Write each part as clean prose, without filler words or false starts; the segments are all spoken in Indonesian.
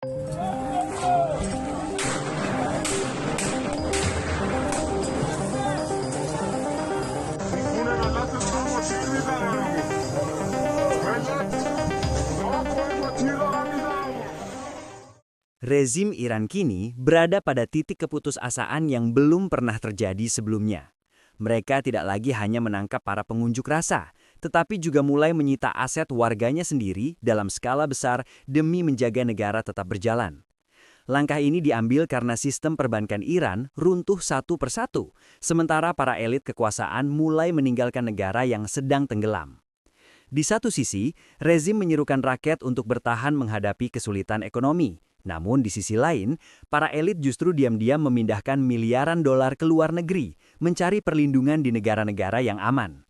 Rezim Iran kini berada pada titik keputusasaan yang belum pernah terjadi sebelumnya. Mereka tidak lagi hanya menangkap para pengunjuk rasa, tetapi juga mulai menyita aset warganya sendiri dalam skala besar demi menjaga negara tetap berjalan. Langkah ini diambil karena sistem perbankan Iran runtuh satu persatu, sementara para elit kekuasaan mulai meninggalkan negara yang sedang tenggelam. Di satu sisi, rezim menyerukan rakyat untuk bertahan menghadapi kesulitan ekonomi. Namun di sisi lain, para elit justru diam-diam memindahkan miliaran dolar ke luar negeri, mencari perlindungan di negara-negara yang aman.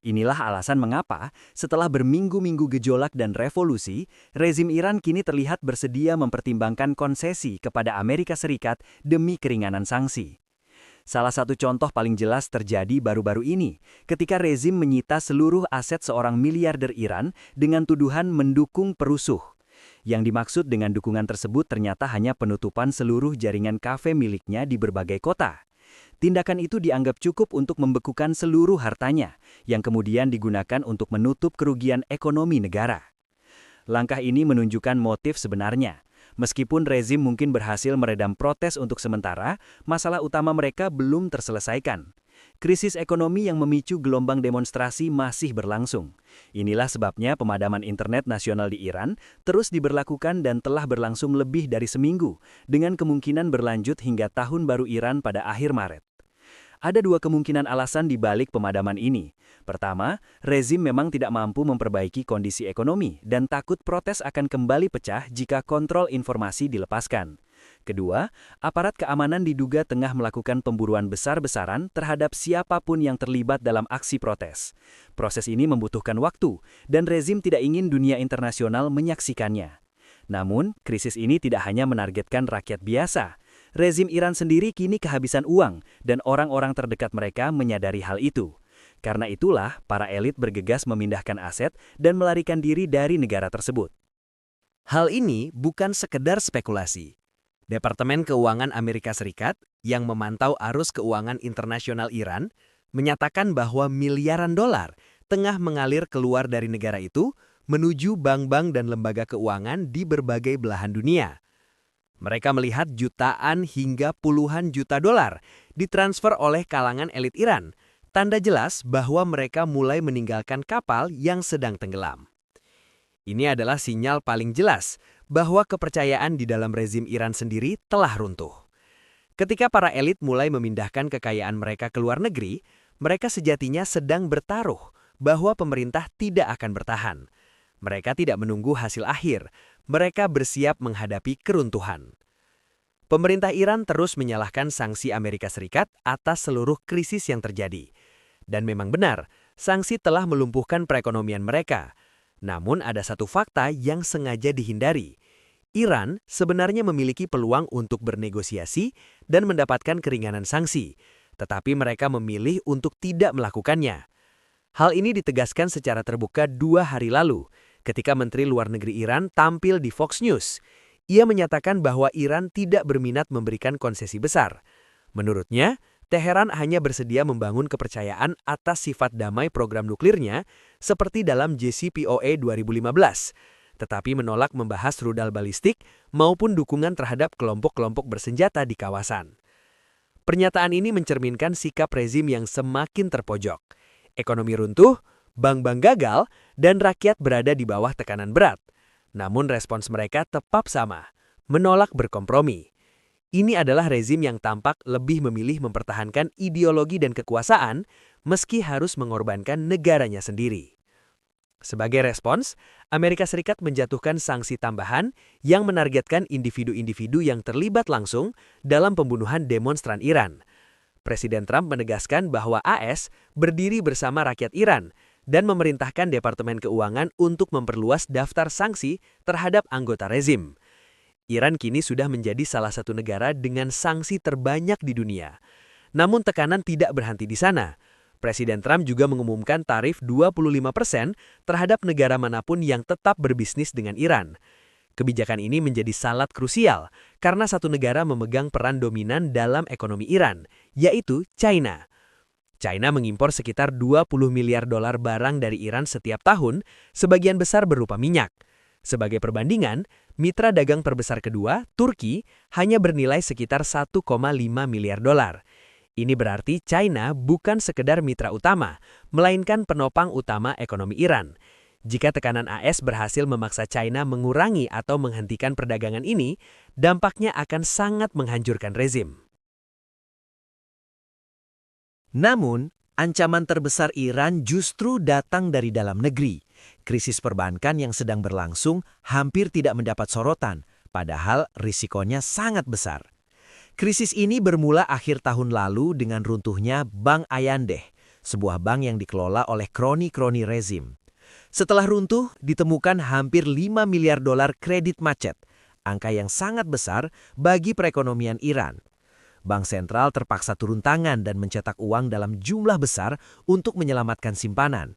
Inilah alasan mengapa, setelah berminggu-minggu gejolak dan revolusi, rezim Iran kini terlihat bersedia mempertimbangkan konsesi kepada Amerika Serikat demi keringanan sanksi. Salah satu contoh paling jelas terjadi baru-baru ini, ketika rezim menyita seluruh aset seorang miliarder Iran dengan tuduhan mendukung perusuh. Yang dimaksud dengan dukungan tersebut ternyata hanya penutupan seluruh jaringan kafe miliknya di berbagai kota. Tindakan itu dianggap cukup untuk membekukan seluruh hartanya, yang kemudian digunakan untuk menutup kerugian ekonomi negara. Langkah ini menunjukkan motif sebenarnya. Meskipun rezim mungkin berhasil meredam protes untuk sementara, masalah utama mereka belum terselesaikan. Krisis ekonomi yang memicu gelombang demonstrasi masih berlangsung. Inilah sebabnya pemadaman internet nasional di Iran terus diberlakukan dan telah berlangsung lebih dari seminggu, dengan kemungkinan berlanjut hingga Tahun Baru Iran pada akhir Maret. Ada dua kemungkinan alasan di balik pemadaman ini. Pertama, rezim memang tidak mampu memperbaiki kondisi ekonomi dan takut protes akan kembali pecah jika kontrol informasi dilepaskan. Kedua, aparat keamanan diduga tengah melakukan pemburuan besar-besaran terhadap siapapun yang terlibat dalam aksi protes. Proses ini membutuhkan waktu, dan rezim tidak ingin dunia internasional menyaksikannya. Namun, krisis ini tidak hanya menargetkan rakyat biasa. Rezim Iran sendiri kini kehabisan uang, dan orang-orang terdekat mereka menyadari hal itu. Karena itulah, para elit bergegas memindahkan aset dan melarikan diri dari negara tersebut. Hal ini bukan sekedar spekulasi. Departemen Keuangan Amerika Serikat yang memantau arus keuangan internasional Iran menyatakan bahwa miliaran dolar tengah mengalir keluar dari negara itu menuju bank-bank dan lembaga keuangan di berbagai belahan dunia. Mereka melihat jutaan hingga puluhan juta dolar ditransfer oleh kalangan elit Iran, tanda jelas bahwa mereka mulai meninggalkan kapal yang sedang tenggelam. Ini adalah sinyal paling jelas bahwa kepercayaan di dalam rezim Iran sendiri telah runtuh. Ketika para elit mulai memindahkan kekayaan mereka ke luar negeri, mereka sejatinya sedang bertaruh bahwa pemerintah tidak akan bertahan. Mereka tidak menunggu hasil akhir, mereka bersiap menghadapi keruntuhan. Pemerintah Iran terus menyalahkan sanksi Amerika Serikat atas seluruh krisis yang terjadi. Dan memang benar, sanksi telah melumpuhkan perekonomian mereka. Namun ada satu fakta yang sengaja dihindari. Iran sebenarnya memiliki peluang untuk bernegosiasi dan mendapatkan keringanan sanksi, tetapi mereka memilih untuk tidak melakukannya. Hal ini ditegaskan secara terbuka 2 hari lalu, ketika Menteri Luar Negeri Iran tampil di Fox News. Ia menyatakan bahwa Iran tidak berminat memberikan konsesi besar. Menurutnya, Teheran hanya bersedia membangun kepercayaan atas sifat damai program nuklirnya seperti dalam JCPOA 2015, tetapi menolak membahas rudal balistik maupun dukungan terhadap kelompok-kelompok bersenjata di kawasan. Pernyataan ini mencerminkan sikap rezim yang semakin terpojok. Ekonomi runtuh, bank-bank gagal, dan rakyat berada di bawah tekanan berat. Namun respons mereka tetap sama, menolak berkompromi. Ini adalah rezim yang tampak lebih memilih mempertahankan ideologi dan kekuasaan meski harus mengorbankan negaranya sendiri. Sebagai respons, Amerika Serikat menjatuhkan sanksi tambahan yang menargetkan individu-individu yang terlibat langsung dalam pembunuhan demonstran Iran. Presiden Trump menegaskan bahwa AS berdiri bersama rakyat Iran dan memerintahkan Departemen Keuangan untuk memperluas daftar sanksi terhadap anggota rezim. Iran kini sudah menjadi salah satu negara dengan sanksi terbanyak di dunia. Namun tekanan tidak berhenti di sana. Presiden Trump juga mengumumkan tarif 25% terhadap negara manapun yang tetap berbisnis dengan Iran. Kebijakan ini menjadi sangat krusial karena satu negara memegang peran dominan dalam ekonomi Iran, yaitu China. China mengimpor sekitar 20 miliar dolar barang dari Iran setiap tahun, sebagian besar berupa minyak. Sebagai perbandingan, mitra dagang terbesar kedua, Turki, hanya bernilai sekitar 1,5 miliar dolar. Ini berarti China bukan sekedar mitra utama, melainkan penopang utama ekonomi Iran. Jika tekanan AS berhasil memaksa China mengurangi atau menghentikan perdagangan ini, dampaknya akan sangat menghancurkan rezim. Namun, ancaman terbesar Iran justru datang dari dalam negeri. Krisis perbankan yang sedang berlangsung hampir tidak mendapat sorotan, padahal risikonya sangat besar. Krisis ini bermula akhir tahun lalu dengan runtuhnya Bank Ayandeh, sebuah bank yang dikelola oleh kroni-kroni rezim. Setelah runtuh, ditemukan hampir 5 miliar dolar kredit macet, angka yang sangat besar bagi perekonomian Iran. Bank sentral terpaksa turun tangan dan mencetak uang dalam jumlah besar untuk menyelamatkan simpanan.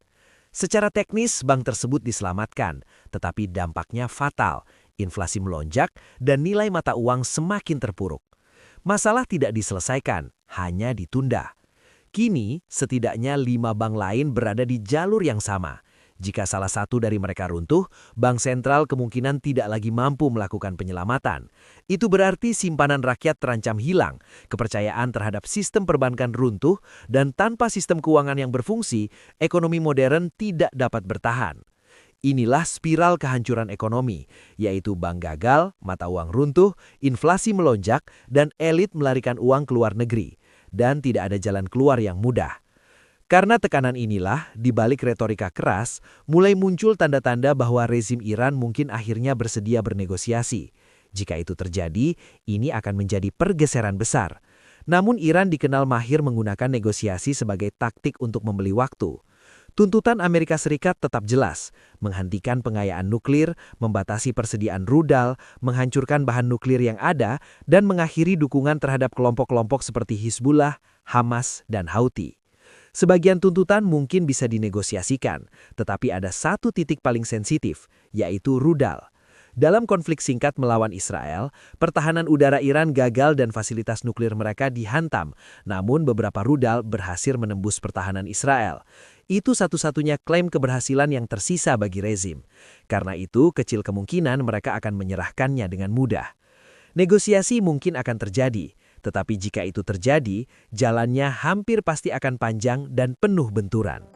Secara teknis, bank tersebut diselamatkan, tetapi dampaknya fatal. Inflasi melonjak dan nilai mata uang semakin terpuruk. Masalah tidak diselesaikan, hanya ditunda. Kini, setidaknya 5 bank lain berada di jalur yang sama. Jika salah satu dari mereka runtuh, bank sentral kemungkinan tidak lagi mampu melakukan penyelamatan. Itu berarti simpanan rakyat terancam hilang, kepercayaan terhadap sistem perbankan runtuh, dan tanpa sistem keuangan yang berfungsi, ekonomi modern tidak dapat bertahan. Inilah spiral kehancuran ekonomi, yaitu bank gagal, mata uang runtuh, inflasi melonjak, dan elit melarikan uang ke luar negeri. Dan tidak ada jalan keluar yang mudah. Karena tekanan inilah, di balik retorika keras, mulai muncul tanda-tanda bahwa rezim Iran mungkin akhirnya bersedia bernegosiasi. Jika itu terjadi, ini akan menjadi pergeseran besar. Namun Iran dikenal mahir menggunakan negosiasi sebagai taktik untuk membeli waktu. Tuntutan Amerika Serikat tetap jelas, menghentikan pengayaan nuklir, membatasi persediaan rudal, menghancurkan bahan nuklir yang ada, dan mengakhiri dukungan terhadap kelompok-kelompok seperti Hizbullah, Hamas, dan Houthi. Sebagian tuntutan mungkin bisa dinegosiasikan, tetapi ada satu titik paling sensitif, yaitu rudal. Dalam konflik singkat melawan Israel, pertahanan udara Iran gagal dan fasilitas nuklir mereka dihantam, namun beberapa rudal berhasil menembus pertahanan Israel. Itu satu-satunya klaim keberhasilan yang tersisa bagi rezim. Karena itu, kecil kemungkinan mereka akan menyerahkannya dengan mudah. Negosiasi mungkin akan terjadi, tetapi jika itu terjadi, jalannya hampir pasti akan panjang dan penuh benturan.